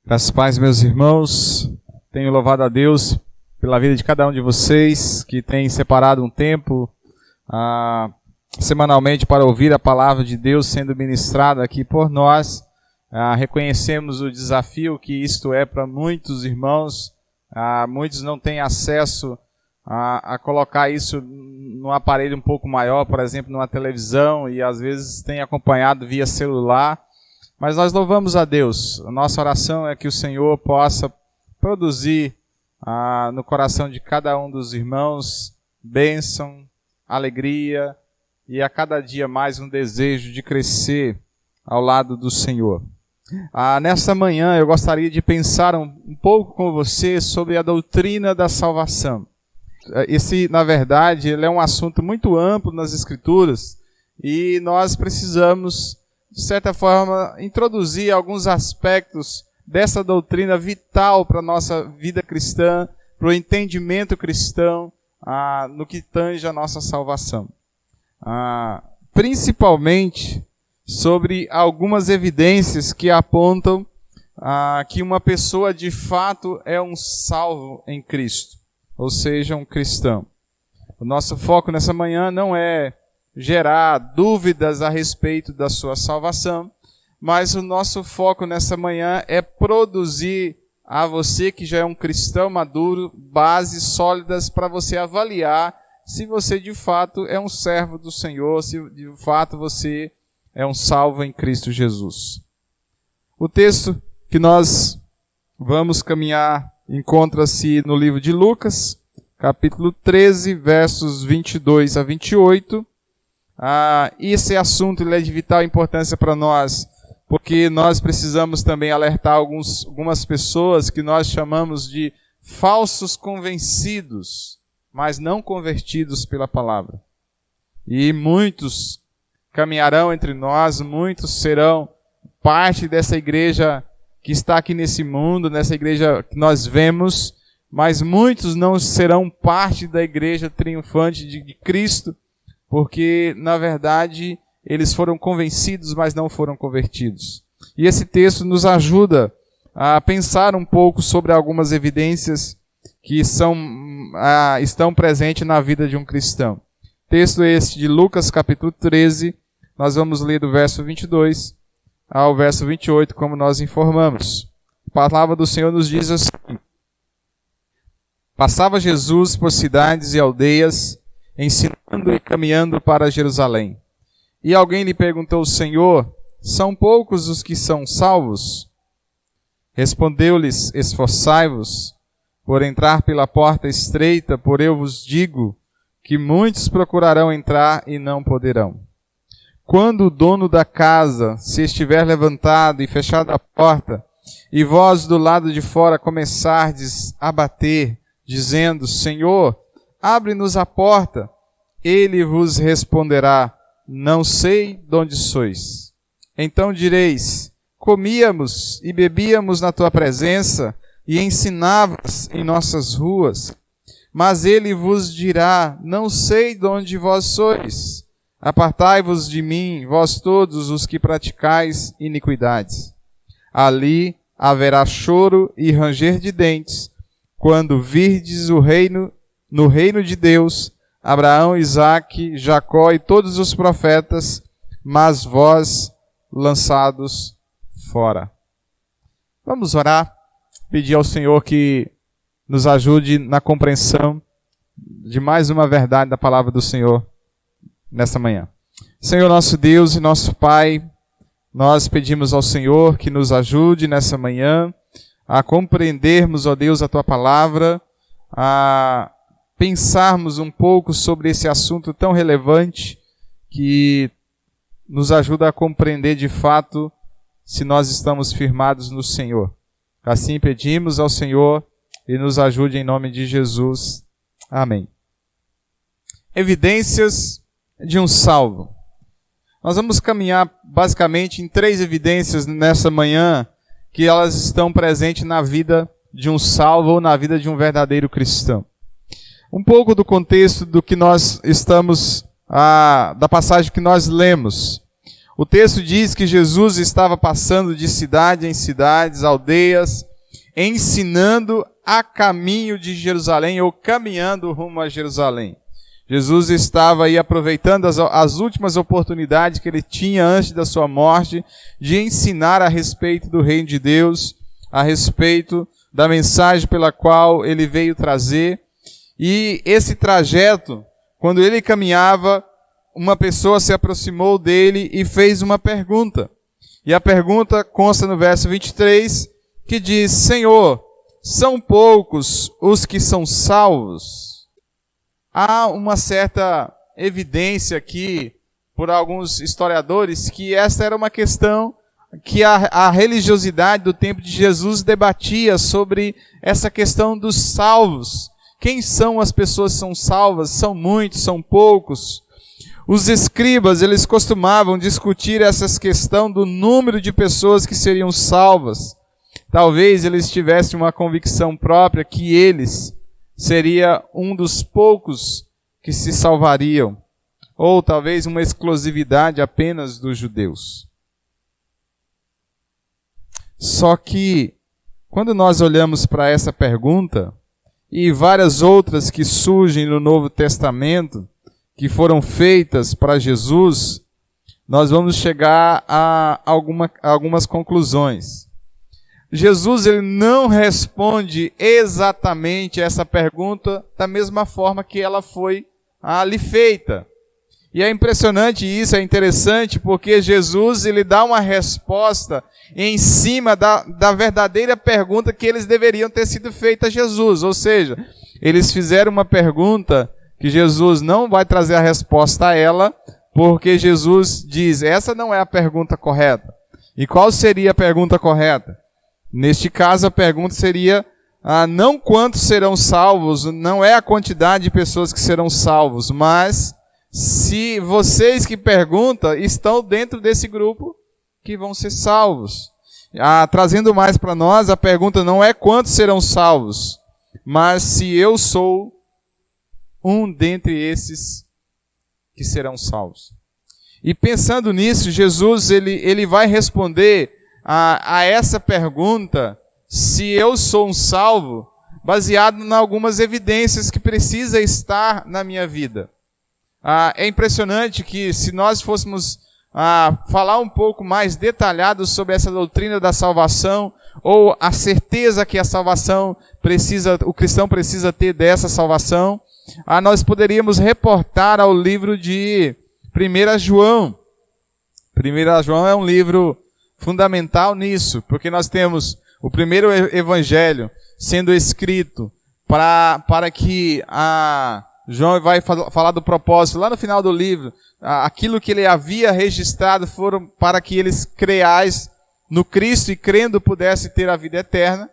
Graças a Deus, meus irmãos, tenho louvado a Deus pela vida de cada um de vocês que tem separado um tempo semanalmente para ouvir a palavra de Deus sendo ministrada aqui por nós. Reconhecemos o desafio que isto é para muitos irmãos. Muitos não têm acesso a colocar isso num aparelho um pouco maior, por exemplo, numa televisão, e às vezes têm acompanhado via celular. Mas nós louvamos a Deus. A nossa oração é que o Senhor possa produzir no coração de cada um dos irmãos bênção, alegria e a cada dia mais um desejo de crescer ao lado do Senhor. Nesta manhã eu gostaria de pensar um pouco com você sobre a doutrina da salvação. Esse, na verdade, ele é um assunto muito amplo nas Escrituras e nós precisamos, de certa forma, introduzir alguns aspectos dessa doutrina vital para a nossa vida cristã, para o entendimento cristão, no que tange a nossa salvação. Principalmente sobre algumas evidências que apontam que uma pessoa de fato é um salvo em Cristo, ou seja, um cristão. O nosso foco nessa manhã não é gerar dúvidas a respeito da sua salvação, mas o nosso foco nessa manhã é produzir a você que já é um cristão maduro, bases sólidas para você avaliar se você de fato é um servo do Senhor, se de fato você é um salvo em Cristo Jesus. O texto que nós vamos caminhar encontra-se no livro de Lucas, capítulo 13, versos 22 a 28. Esse assunto ele é de vital importância para nós, porque nós precisamos também alertar algumas pessoas que nós chamamos de falsos convencidos, mas não convertidos pela palavra. E muitos caminharão entre nós, muitos serão parte dessa igreja que está aqui nesse mundo, nessa igreja que nós vemos, mas muitos não serão parte da igreja triunfante de Cristo, porque, na verdade, eles foram convencidos, mas não foram convertidos. E esse texto nos ajuda a pensar um pouco sobre algumas evidências que estão presentes na vida de um cristão. Texto este de Lucas, capítulo 13, nós vamos ler do verso 22 ao verso 28, como nós informamos. A palavra do Senhor nos diz assim: Passava Jesus por cidades e aldeias, ensinando e caminhando para Jerusalém. E alguém lhe perguntou: Senhor, são poucos os que são salvos? Respondeu-lhes: Esforçai-vos por entrar pela porta estreita, por eu vos digo que muitos procurarão entrar e não poderão. Quando o dono da casa se estiver levantado e fechado a porta, e vós do lado de fora começardes a bater, dizendo: Senhor, abre-nos a porta, ele vos responderá: não sei de onde sois. Então direis: comíamos e bebíamos na tua presença e ensinavas em nossas ruas. Mas ele vos dirá: não sei de onde vós sois. Apartai-vos de mim, vós todos os que praticais iniquidades. Ali haverá choro e ranger de dentes, quando virdes no reino de Deus, Abraão, Isaque, Jacó e todos os profetas, mas vós lançados fora. Vamos orar, pedir ao Senhor que nos ajude na compreensão de mais uma verdade da palavra do Senhor nessa manhã. Senhor nosso Deus e nosso Pai, nós pedimos ao Senhor que nos ajude nessa manhã a compreendermos, ó Deus, a Tua palavra, a pensarmos um pouco sobre esse assunto tão relevante que nos ajuda a compreender de fato se nós estamos firmados no Senhor. Assim pedimos ao Senhor e nos ajude em nome de Jesus. Amém. Evidências de um salvo. Nós vamos caminhar basicamente em 3 evidências nessa manhã que elas estão presentes na vida de um salvo ou na vida de um verdadeiro cristão. Um pouco do contexto do que nós estamos, da passagem que nós lemos. O texto diz que Jesus estava passando de cidade em cidades, aldeias, ensinando a caminho de Jerusalém ou caminhando rumo a Jerusalém. Jesus estava aí aproveitando as últimas oportunidades que ele tinha antes da sua morte de ensinar a respeito do reino de Deus, a respeito da mensagem pela qual ele veio trazer. E esse trajeto, quando ele caminhava, uma pessoa se aproximou dele e fez uma pergunta. E a pergunta consta no verso 23, que diz: Senhor, são poucos os que são salvos? Há uma certa evidência aqui, por alguns historiadores, que essa era uma questão que a religiosidade do tempo de Jesus debatia sobre essa questão dos salvos. Quem são as pessoas que são salvas? São muitos, são poucos? Os escribas, eles costumavam discutir essa questão do número de pessoas que seriam salvas. Talvez eles tivessem uma convicção própria que eles seria um dos poucos que se salvariam. Ou talvez uma exclusividade apenas dos judeus. Só que, quando nós olhamos para essa pergunta, e várias outras que surgem no Novo Testamento, que foram feitas para Jesus, nós vamos chegar a algumas conclusões. Jesus ele não responde exatamente essa pergunta da mesma forma que ela foi ali feita. E é impressionante isso, é interessante, porque Jesus ele dá uma resposta em cima da verdadeira pergunta que eles deveriam ter sido feita a Jesus. Ou seja, eles fizeram uma pergunta que Jesus não vai trazer a resposta a ela, porque Jesus diz, essa não é a pergunta correta. E qual seria a pergunta correta? Neste caso, a pergunta seria, não quantos serão salvos, não é a quantidade de pessoas que serão salvos, mas se vocês que perguntam estão dentro desse grupo que vão ser salvos. Trazendo mais para nós, a pergunta não é quantos serão salvos, mas se eu sou um dentre esses que serão salvos. E pensando nisso, Jesus ele vai responder a essa pergunta, se eu sou um salvo, baseado em algumas evidências que precisa estar na minha vida. É impressionante que se nós fôssemos falar um pouco mais detalhado sobre essa doutrina da salvação, ou a certeza que a salvação o cristão precisa ter dessa salvação, nós poderíamos reportar ao livro de 1 João. 1 João é um livro fundamental nisso, porque nós temos o primeiro evangelho sendo escrito para que João vai falar do propósito. Lá no final do livro, aquilo que ele havia registrado foram para que eles creais no Cristo e crendo pudesse ter a vida eterna.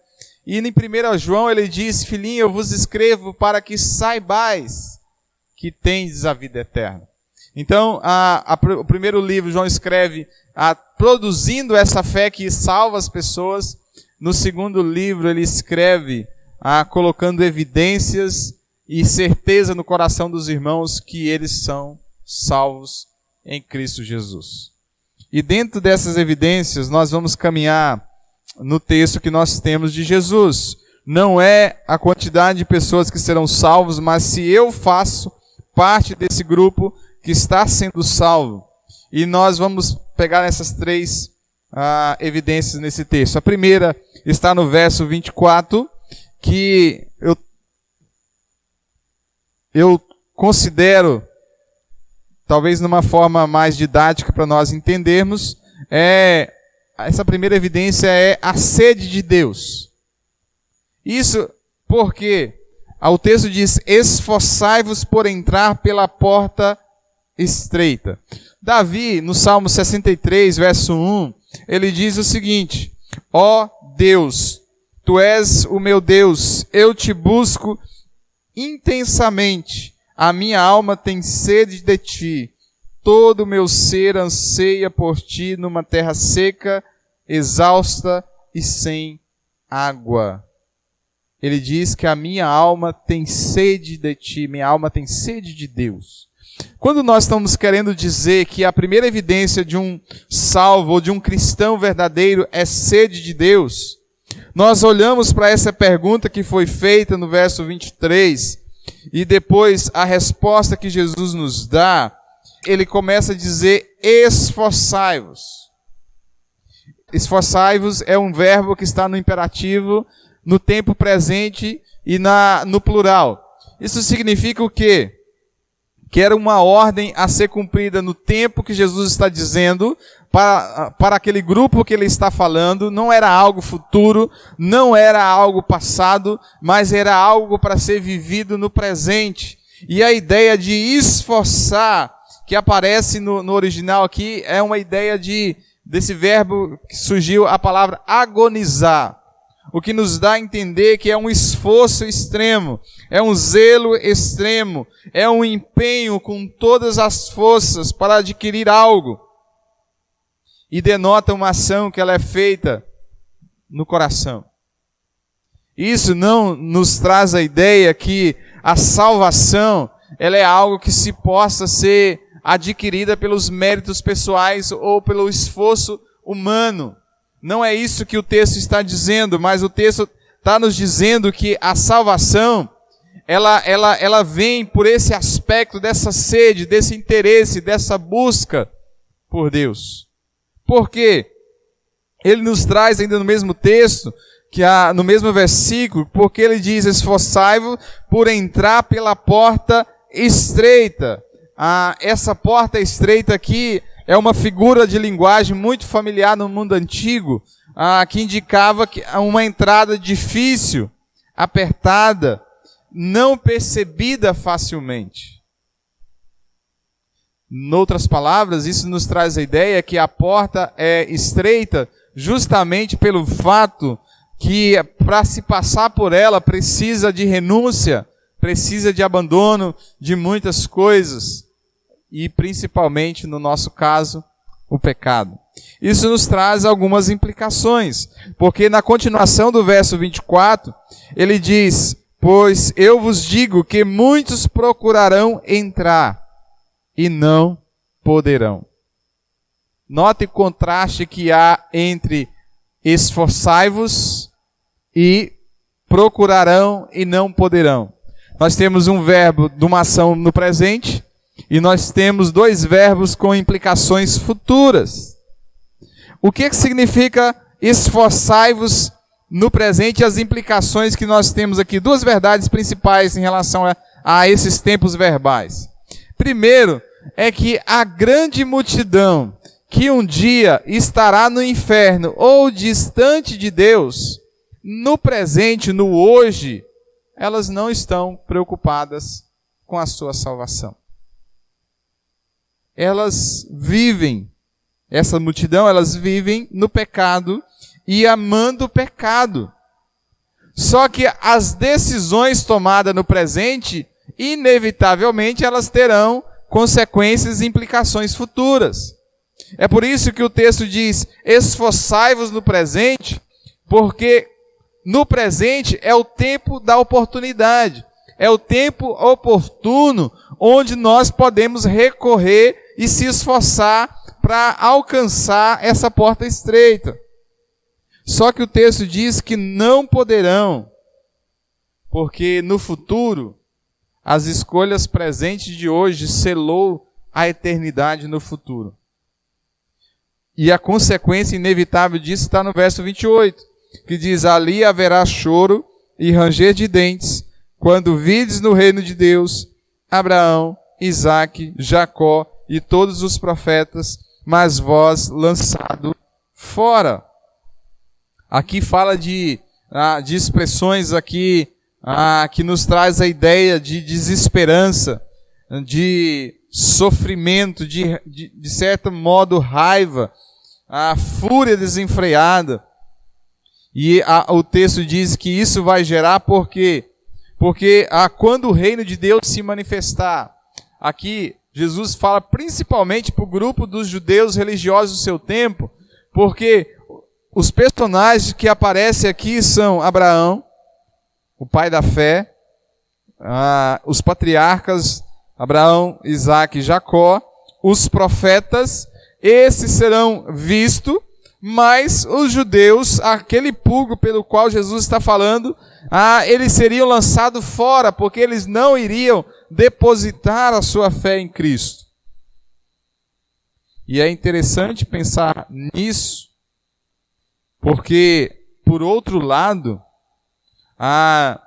E em 1 João ele diz, filhinho, eu vos escrevo para que saibais que tendes a vida eterna. Então, o primeiro livro, João escreve produzindo essa fé que salva as pessoas. No segundo livro, ele escreve colocando evidências e certeza no coração dos irmãos que eles são salvos em Cristo Jesus. E dentro dessas evidências, nós vamos caminhar no texto que nós temos de Jesus. Não é a quantidade de pessoas que serão salvos, mas se eu faço parte desse grupo que está sendo salvo. E nós vamos pegar essas três evidências nesse texto. A primeira está no verso 24, que eu considero, talvez numa forma mais didática para nós entendermos, essa primeira evidência é a sede de Deus. Isso porque o texto diz, esforçai-vos por entrar pela porta estreita. Davi, no Salmo 63, verso 1, ele diz o seguinte, ó Deus, tu és o meu Deus, eu te busco intensamente, a minha alma tem sede de ti, todo o meu ser anseia por ti numa terra seca, exausta e sem água. Ele diz que a minha alma tem sede de ti, minha alma tem sede de Deus. Quando nós estamos querendo dizer que a primeira evidência de um salvo ou de um cristão verdadeiro é sede de Deus, nós olhamos para essa pergunta que foi feita no verso 23 e depois a resposta que Jesus nos dá, ele começa a dizer: esforçai-vos. Esforçai-vos é um verbo que está no imperativo, no tempo presente e no plural. Isso significa o quê? Que era uma ordem a ser cumprida no tempo que Jesus está dizendo, para aquele grupo que ele está falando. Não era algo futuro, não era algo passado, mas era algo para ser vivido no presente. E a ideia de esforçar, que aparece no original aqui, é uma ideia desse verbo que surgiu a palavra agonizar. O que nos dá a entender que é um esforço extremo, é um zelo extremo, é um empenho com todas as forças para adquirir algo. E denota uma ação que ela é feita no coração. Isso não nos traz a ideia que a salvação ela é algo que se possa ser adquirida pelos méritos pessoais ou pelo esforço humano. Não é isso que o texto está dizendo, mas o texto está nos dizendo que a salvação, ela vem por esse aspecto dessa sede, desse interesse, dessa busca por Deus. Por quê? Ele nos traz ainda no mesmo texto, no mesmo versículo, porque ele diz: esforçai-vos por entrar pela porta estreita. Essa porta estreita aqui é uma figura de linguagem muito familiar no mundo antigo, que indicava uma entrada difícil, apertada, não percebida facilmente. Em outras palavras, isso nos traz a ideia que a porta é estreita justamente pelo fato que para se passar por ela precisa de renúncia, precisa de abandono de muitas coisas. E principalmente, no nosso caso, o pecado. Isso nos traz algumas implicações, porque na continuação do verso 24, ele diz: pois eu vos digo que muitos procurarão entrar e não poderão. Note o contraste que há entre esforçai-vos e procurarão e não poderão. Nós temos um verbo de uma ação no presente, e nós temos dois verbos com implicações futuras. O que significa esforçai-vos no presente e as implicações que nós temos aqui? Duas verdades principais em relação a esses tempos verbais. Primeiro, é que a grande multidão que um dia estará no inferno ou distante de Deus, no presente, no hoje, elas não estão preocupadas com a sua salvação. Elas vivem, essa multidão, elas vivem no pecado e amando o pecado. Só que as decisões tomadas no presente, inevitavelmente, elas terão consequências e implicações futuras. É por isso que o texto diz: esforçai-vos no presente, porque no presente é o tempo da oportunidade. É o tempo oportuno onde nós podemos recorrer e se esforçar para alcançar essa porta estreita. Só que o texto diz que não poderão, porque no futuro, as escolhas presentes de hoje selou a eternidade no futuro. E a consequência inevitável disso está no verso 28, que diz: ali haverá choro e ranger de dentes, quando vides no reino de Deus Abraão, Isaque, Jacó e todos os profetas, mas vós lançado fora. Aqui fala de expressões aqui que nos traz a ideia de desesperança, de sofrimento, de certo modo raiva, a fúria desenfreada. E o texto diz que isso vai gerar por quê? Porque quando o reino de Deus se manifestar, aqui Jesus fala principalmente para o grupo dos judeus religiosos do seu tempo, porque os personagens que aparecem aqui são Abraão, o pai da fé, os patriarcas Abraão, Isaque e Jacó, os profetas, esses serão vistos, mas os judeus, aquele público pelo qual Jesus está falando, eles seriam lançados fora, porque eles não iriam depositar a sua fé em Cristo. E é interessante pensar nisso, porque, por outro lado, a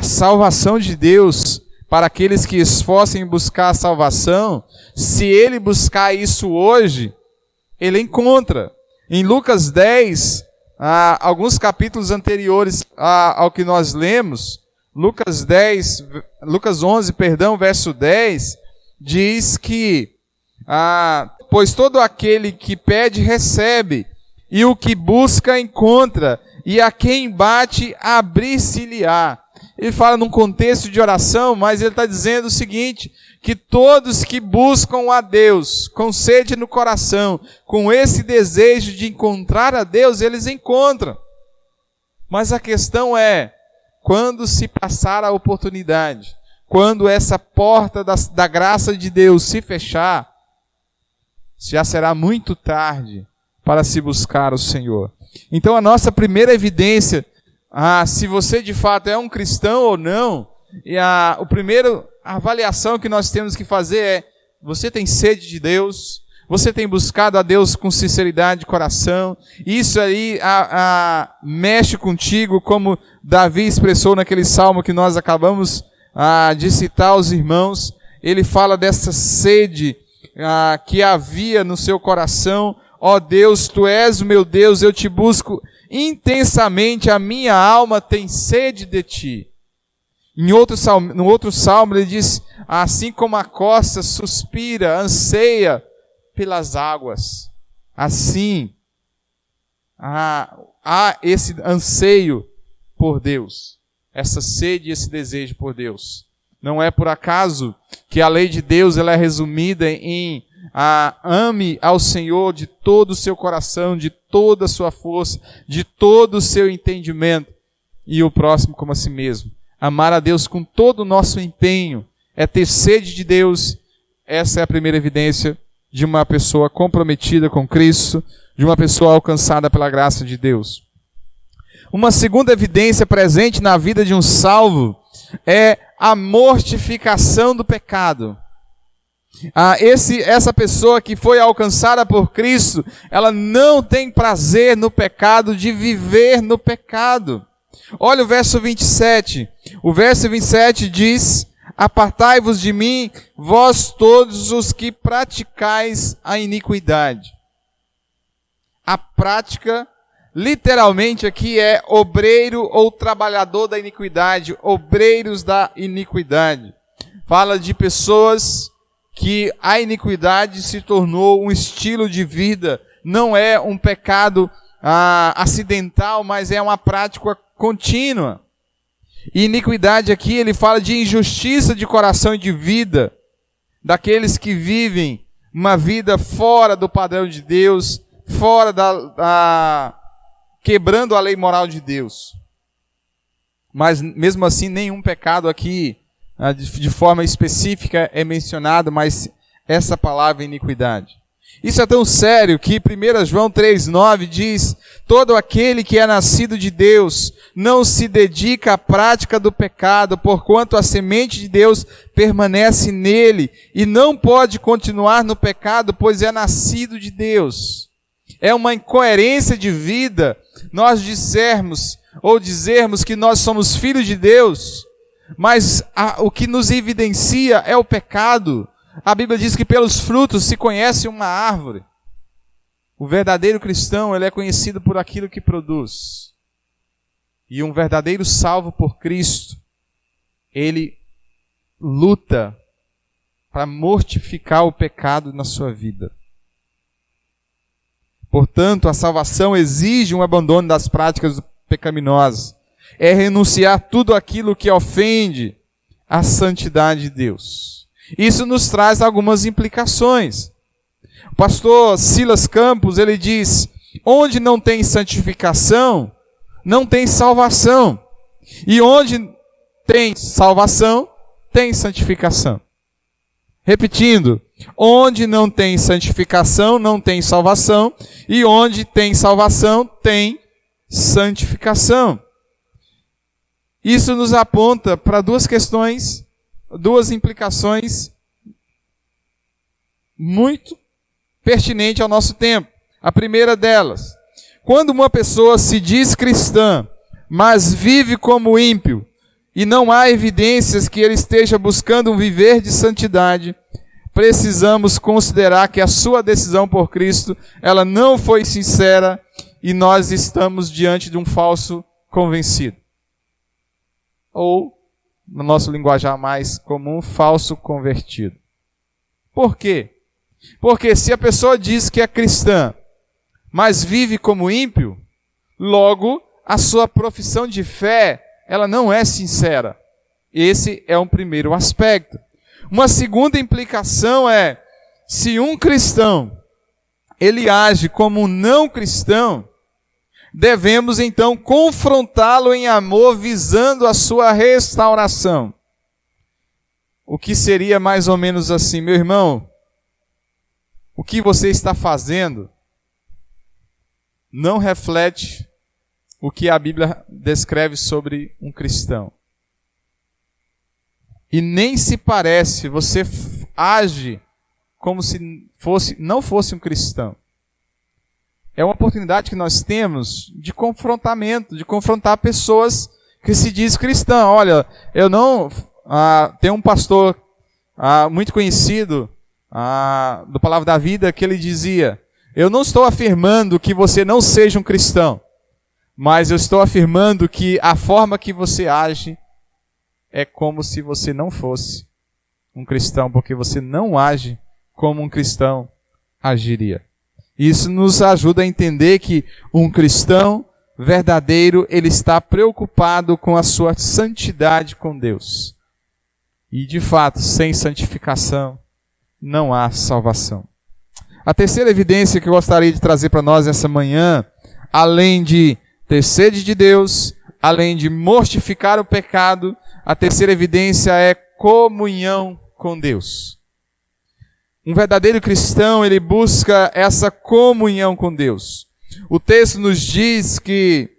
salvação de Deus, para aqueles que esforcem em buscar a salvação, se ele buscar isso hoje, ele encontra. Em Lucas 10, alguns capítulos anteriores ao que nós lemos, Lucas 11, verso 10, diz que, pois todo aquele que pede, recebe, e o que busca, encontra, e a quem bate, abrir-se-lhe-á. Ele fala num contexto de oração, mas ele está dizendo o seguinte, que todos que buscam a Deus, com sede no coração, com esse desejo de encontrar a Deus, eles encontram. Mas a questão é, quando se passar a oportunidade, quando essa porta da graça de Deus se fechar, já será muito tarde para se buscar o Senhor. Então a nossa primeira evidência, se você de fato é um cristão ou não, e a primeira avaliação que nós temos que fazer é, você tem sede de Deus? Você tem buscado a Deus com sinceridade de coração? Isso aí mexe contigo, como Davi expressou naquele salmo que nós acabamos de citar aos irmãos. Ele fala dessa sede que havia no seu coração. Ó Deus, Tu és o meu Deus, eu te busco intensamente, a minha alma tem sede de Ti. No outro salmo ele diz, assim como a costa suspira, anseia pelas águas, assim há esse anseio por Deus, essa sede e esse desejo por Deus. Não é por acaso que a lei de Deus ela é resumida em ame ao Senhor de todo o seu coração, de toda a sua força, de todo o seu entendimento, e o próximo como a si mesmo. Amar a Deus com todo o nosso empenho é ter sede de Deus. Essa é a primeira evidência de uma pessoa comprometida com Cristo, de uma pessoa alcançada pela graça de Deus. Uma segunda evidência presente na vida de um salvo é a mortificação do pecado. Essa pessoa que foi alcançada por Cristo, ela não tem prazer no pecado, de viver no pecado. Olha o verso 27. O verso 27 diz, apartai-vos de mim, vós todos os que praticais a iniquidade. A prática, literalmente aqui é obreiro ou trabalhador da iniquidade, obreiros da iniquidade. Fala de pessoas que a iniquidade se tornou um estilo de vida, não é um pecado acidental, mas é uma prática contínua. E iniquidade aqui, ele fala de injustiça de coração e de vida, daqueles que vivem uma vida fora do padrão de Deus, fora quebrando a lei moral de Deus. Mas mesmo assim, nenhum pecado aqui de forma específica é mencionado, mas essa palavra iniquidade. Isso é tão sério que 1 João 3,9 diz, todo aquele que é nascido de Deus não se dedica à prática do pecado, porquanto a semente de Deus permanece nele e não pode continuar no pecado, pois é nascido de Deus. É uma incoerência de vida nós dizermos que nós somos filhos de Deus, mas o que nos evidencia é o pecado. A Bíblia diz que pelos frutos se conhece uma árvore. O verdadeiro cristão, ele é conhecido por aquilo que produz. E um verdadeiro salvo por Cristo, ele luta para mortificar o pecado na sua vida. Portanto, a salvação exige um abandono das práticas pecaminosas. É renunciar tudo aquilo que ofende a santidade de Deus. Isso nos traz algumas implicações. O pastor Silas Campos, ele diz, onde não tem santificação, não tem salvação. E onde tem salvação, tem santificação. Repetindo, onde não tem santificação, não tem salvação, e onde tem salvação, tem santificação. Isso nos aponta para duas questões, duas implicações muito pertinentes ao nosso tempo. A primeira delas, quando uma pessoa se diz cristã, mas vive como ímpio, e não há evidências que ele esteja buscando um viver de santidade, precisamos considerar que a sua decisão por Cristo, ela não foi sincera e nós estamos diante de um falso convencido. Ou, no nosso linguajar mais comum, falso convertido. Por quê? Porque se a pessoa diz que é cristã, mas vive como ímpio, logo a sua profissão de fé ela não é sincera. Esse é um primeiro aspecto. Uma segunda implicação é, se um cristão, ele age como um não cristão, devemos então confrontá-lo em amor, visando a sua restauração. O que seria mais ou menos assim, meu irmão, o que você está fazendo não reflete o que a Bíblia descreve sobre um cristão. E nem se parece, você age como se não fosse um cristão. É uma oportunidade que nós temos de confrontamento, de confrontar pessoas que se diz cristã. Olha, eu não... tem um pastor muito conhecido do Palavra da Vida que ele dizia, eu não estou afirmando que você não seja um cristão, mas eu estou afirmando que a forma que você age é como se você não fosse um cristão, porque você não age como um cristão agiria. Isso nos ajuda a entender que um cristão verdadeiro, ele está preocupado com a sua santidade com Deus. E de fato, sem santificação, não há salvação. A terceira evidência que eu gostaria de trazer para nós essa manhã, além de ter sede de Deus, além de mortificar o pecado, a terceira evidência é comunhão com Deus. Um verdadeiro cristão, ele busca essa comunhão com Deus. O texto nos diz que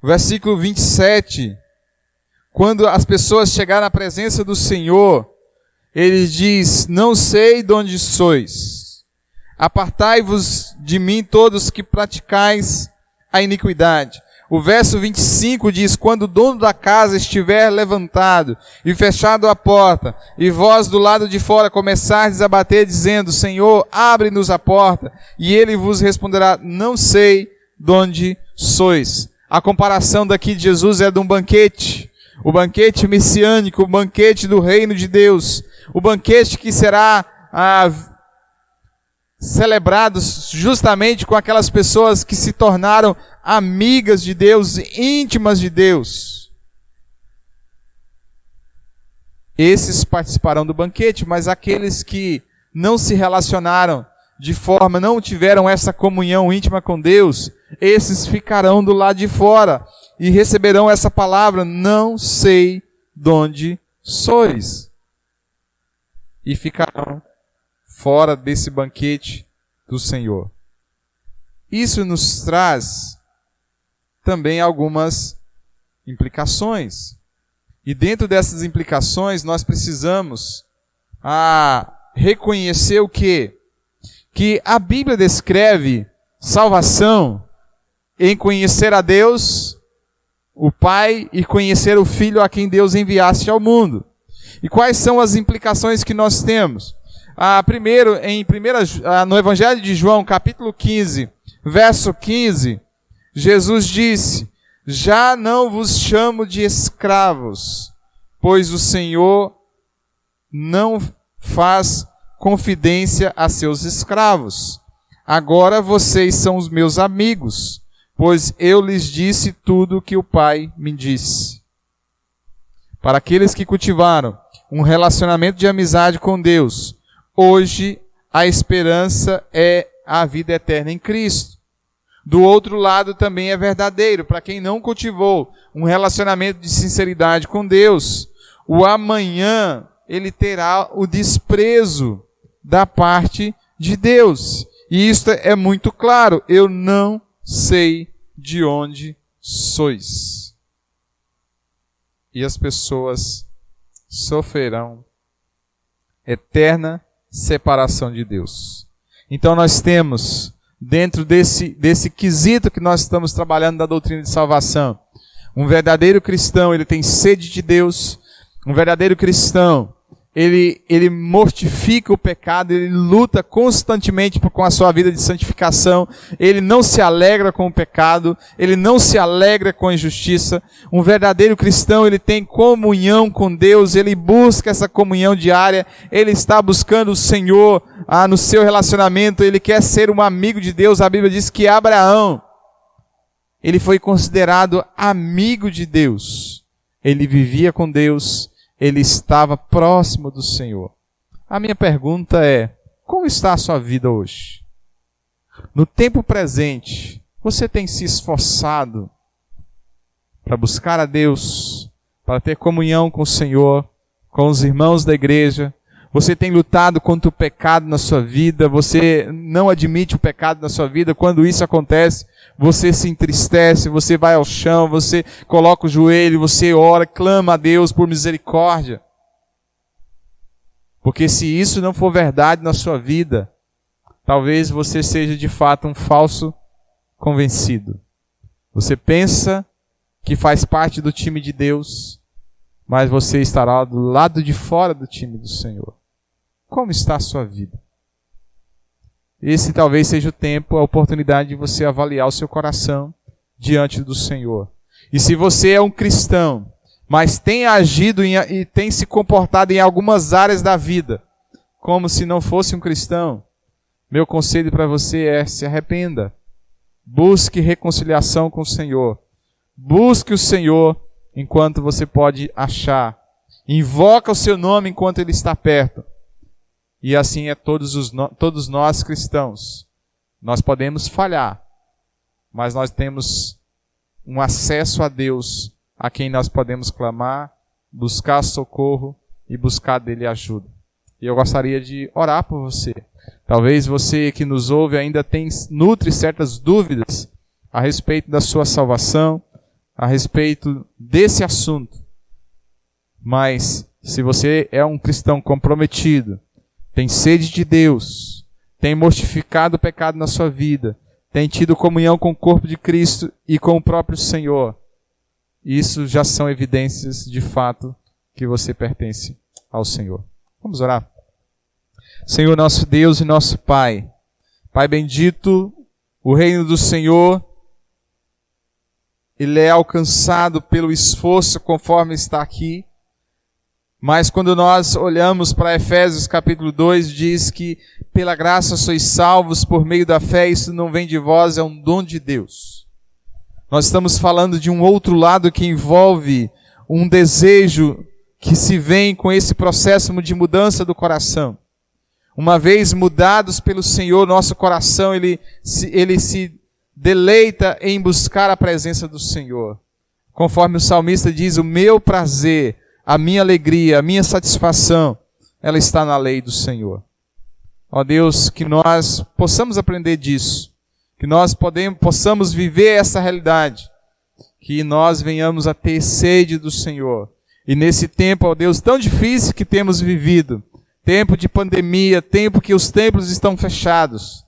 versículo 27, quando as pessoas chegaram à presença do Senhor, ele diz, não sei de onde sois. Apartai-vos de mim todos que praticais a iniquidade. O verso 25 diz, quando o dono da casa estiver levantado e fechado a porta, e vós do lado de fora começardes a bater, dizendo, Senhor, abre-nos a porta, e ele vos responderá, não sei de onde sois. A comparação daqui de Jesus é de um banquete, o banquete messiânico, o banquete do reino de Deus, o banquete que será celebrados justamente com aquelas pessoas que se tornaram amigas de Deus, íntimas de Deus. Esses participarão do banquete, mas aqueles que não se relacionaram não tiveram essa comunhão íntima com Deus, esses ficarão do lado de fora e receberão essa palavra, não sei de onde sois. E ficarão fora desse banquete do Senhor. Isso nos traz também algumas implicações. E dentro dessas implicações, nós precisamos reconhecer o quê? Que a Bíblia descreve salvação em conhecer a Deus, o Pai, e conhecer o Filho a quem Deus enviaste ao mundo. E quais são as implicações que nós temos? Primeiro, no Evangelho de João, capítulo 15, verso 15, Jesus disse, já não vos chamo de escravos, pois o Senhor não faz confidência a seus escravos. Agora vocês são os meus amigos, pois eu lhes disse tudo o que o Pai me disse. Para aqueles que cultivaram um relacionamento de amizade com Deus, hoje a esperança é a vida eterna em Cristo. do outro lado também é verdadeiro. Para quem não cultivou um relacionamento de sinceridade com Deus, o amanhã ele terá o desprezo da parte de Deus. E isto é muito claro. Eu não sei de onde sois. E as pessoas sofrerão eterna separação de Deus. Então nós temos, dentro desse quesito que nós estamos trabalhando da doutrina de salvação, um verdadeiro cristão, ele tem sede de Deus. Um verdadeiro cristão, ele mortifica o pecado, ele luta constantemente com a sua vida de santificação, ele não se alegra com o pecado, ele não se alegra com a injustiça. Um verdadeiro cristão, ele tem comunhão com Deus, ele busca essa comunhão diária, ele está buscando o Senhor no seu relacionamento, ele quer ser um amigo de Deus. A Bíblia diz que Abraão, ele foi considerado amigo de Deus, ele vivia com Deus, ele estava próximo do Senhor. A minha pergunta é: como está a sua vida hoje? No tempo presente, você tem se esforçado para buscar a Deus, para ter comunhão com o Senhor, com os irmãos da igreja? Você tem lutado contra o pecado na sua vida? Você não admite o pecado na sua vida? Quando isso acontece, você se entristece, você vai ao chão, você coloca o joelho, você ora, clama a Deus por misericórdia. Porque se isso não for verdade na sua vida, talvez você seja de fato um falso convencido. Você pensa que faz parte do time de Deus, mas você estará do lado de fora do time do Senhor. Como está a sua vida? Esse talvez seja o tempo, a oportunidade de você avaliar o seu coração diante do Senhor. E se você é um cristão, mas tem agido e tem se comportado em algumas áreas da vida como se não fosse um cristão, meu conselho para você é: se arrependa. Busque reconciliação com o Senhor. Busque o Senhor enquanto você pode achar. Invoca o seu nome enquanto Ele está perto. E assim é todos nós cristãos. Nós podemos falhar, mas nós temos um acesso a Deus, a quem nós podemos clamar, buscar socorro e buscar dele ajuda. E eu gostaria de orar por você. Talvez você que nos ouve ainda nutre certas dúvidas a respeito da sua salvação, a respeito desse assunto. Mas se você é um cristão comprometido, tem sede de Deus, tem mortificado o pecado na sua vida, tem tido comunhão com o corpo de Cristo e com o próprio Senhor, isso já são evidências de fato que você pertence ao Senhor. Vamos orar. Senhor, nosso Deus e nosso Pai, Pai bendito, o reino do Senhor, ele é alcançado pelo esforço conforme está aqui. Mas quando nós olhamos para Efésios capítulo 2, diz que pela graça sois salvos por meio da fé, isso não vem de vós, é um dom de Deus. Nós estamos falando de um outro lado que envolve um desejo que se vem com esse processo de mudança do coração. Uma vez mudados pelo Senhor, nosso coração ele se deleita em buscar a presença do Senhor. Conforme o salmista diz, o meu prazer, a minha alegria, a minha satisfação, ela está na lei do Senhor. Ó Deus, que nós possamos aprender disso, que nós possamos viver essa realidade, que nós venhamos a ter sede do Senhor. E nesse tempo, ó Deus, tão difícil que temos vivido, tempo de pandemia, tempo que os templos estão fechados,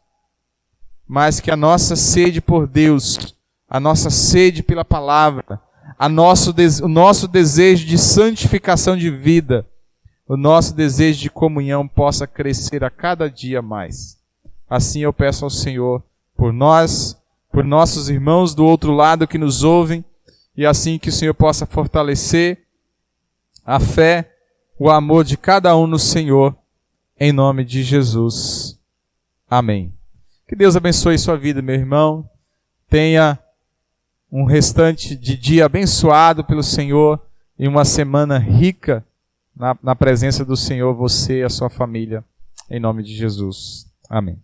mas que a nossa sede por Deus, a nossa sede pela palavra, o nosso desejo de santificação de vida, o nosso desejo de comunhão possa crescer a cada dia mais. Assim eu peço ao Senhor por nós, por nossos irmãos do outro lado que nos ouvem, e assim que o Senhor possa fortalecer a fé, o amor de cada um no Senhor, em nome de Jesus. Amém. Que Deus abençoe sua vida, meu irmão. Tenha um restante de dia abençoado pelo Senhor e uma semana rica na presença do Senhor, você e a sua família, em nome de Jesus. Amém.